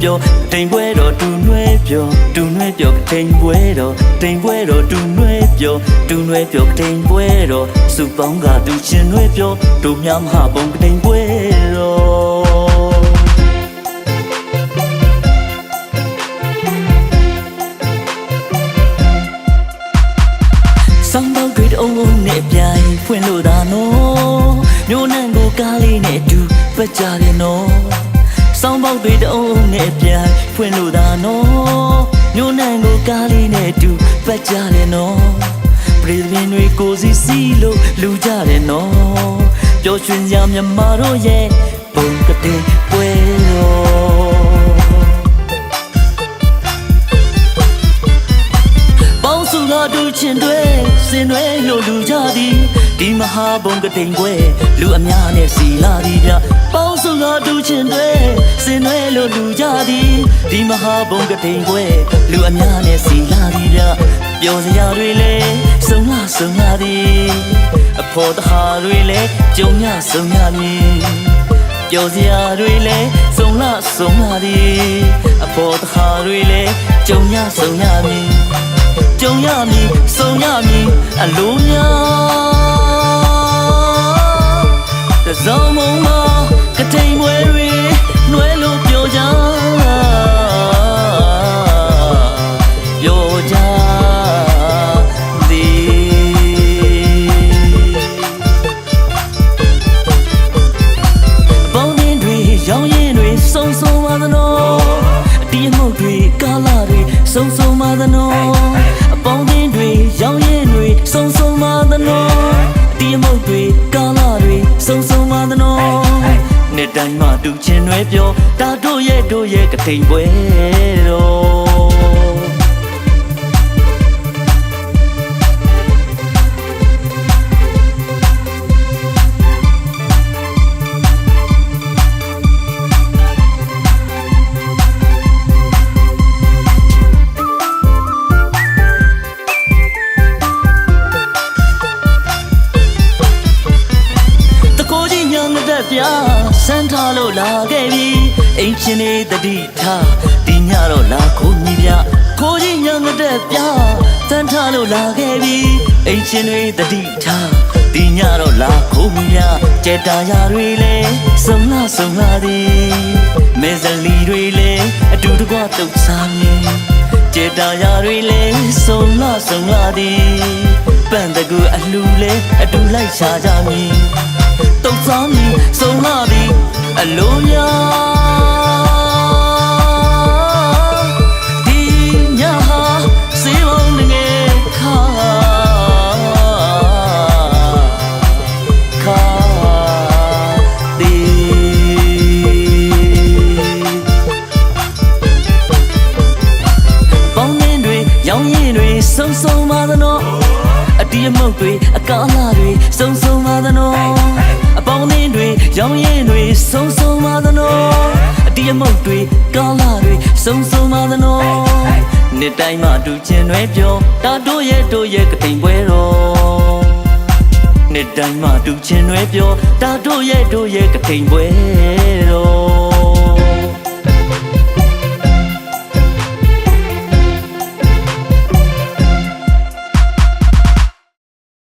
ပြောတိမ်ပွဲတော်တူနွဲပြောတူနွဲပြောတိမ်ပွဲတော်တိမ်ပွဲတော်တူနွဲပြောတူနွဲပြောတိမ်ပွဲတော်စုပေါင်းကသူချင်းနွဲပြောတို့များမဟာဘုံတိမ်ပွဲတော်ဆောင်းပေါက်တွေအုံးနဲ့ပြိုင်ဖွင့်လို့သာနော်မျိုးနှံကိုကားလေးနဲ့တူပတ်ကြတယ်နော်ဆောင်းပေါက်တွေတအုံးနဲ့ပြိုင်ဖွင့်လို့သာနော်မျိုးနှံကိုကားလေးနဲ့တူပတ်ကြတယ်နော်ပြည်ပင်တွေကိုစီလို့လူကြတယ်နော်ပျော်ရွှင်ကြမြမတို့ရဲ့ဘုံကတဲ့ပွဲတော်ပေါင်းစုကတူချင်တွေစင်တွေလို့လူကြသည်ဒီမဟာဘုံကတိန်ပွဲလူအများနဲ့စီလာသည်ဗျပေါင်းစုကတူချင်တွေစင်တွေလို့လူကြသည်ဒီမဟာဘုံကတိန်ပွဲလူအများနဲ့စီလာသည်ဗျပျော်စရာတွေလဲစုံလာသည်အဖို့တဟာတွေလဲကြုံရဆုံရမည်ပျော်စရာတွေလဲစုံလာသည်အဖို့တဟာတွေလဲကြုံရဆုံရမည်ကြုံရမည်ဆုံရမည်အလိုများတစုံမုံမကတိမ်ပွဲတွေနှွဲလို့ပြောကြဆုံဆုံမာသနောအပေါင်းအသင်းတွေရောင်းရင်တွေဆုံဆုံမာသနောဒီအမုတ်တွေကာလာတွေဆုံဆုံမာသနောနှစ်တိုင်းမှတူချင်းတွေပြောဒါတို့ရဲ့ကထိန်ပွဲတော်ပြစမ်းထားလို့လာခဲ့ပြီအိမ်ချင်းနေတတိထားဒီညတော့လာခိုးမြည်ပြခိုးကြီးညငတဲ့ပြစမ်းထားလို့လာခဲ့ပြီအိမ်ချင်းနေတတိထားဒီညတော့လာခိုးမြည်ပြကြက်တာယာတွေလဲစုံလာသည်မဲဇလီတွေလဲအတူတကွတုတ်စားမည်ကြက်တာယာတွေလဲစုံလာသည်ပန့်တကူအလှလဲအတူလိုက်ရှာကြမည်တုတ်စားမည်စုံလာသည်အလိုများဒီညဟာစေဝုံငယ်ခါပေါင်းင်းတွေရောင်းရင်တွေဆုံမာသနောအတီးအမုတ်တွေအကားလာတွေဆုံမာသနောအပေါင်းအသင်းတွေရောင်းရင်တွေဆုံမာသနောအတီးအမုတ်တွေကားလာတွေဆုံမာသနောနှစ်တိုင်းမှတူချင်းတွေပြောဒါတို့ရဲ့ကတိန်ပွဲတော်နှစ်တိုင်းမှတူချင်းတွေပြောဒါတို့ရဲ့ကတိန်ပွဲတော်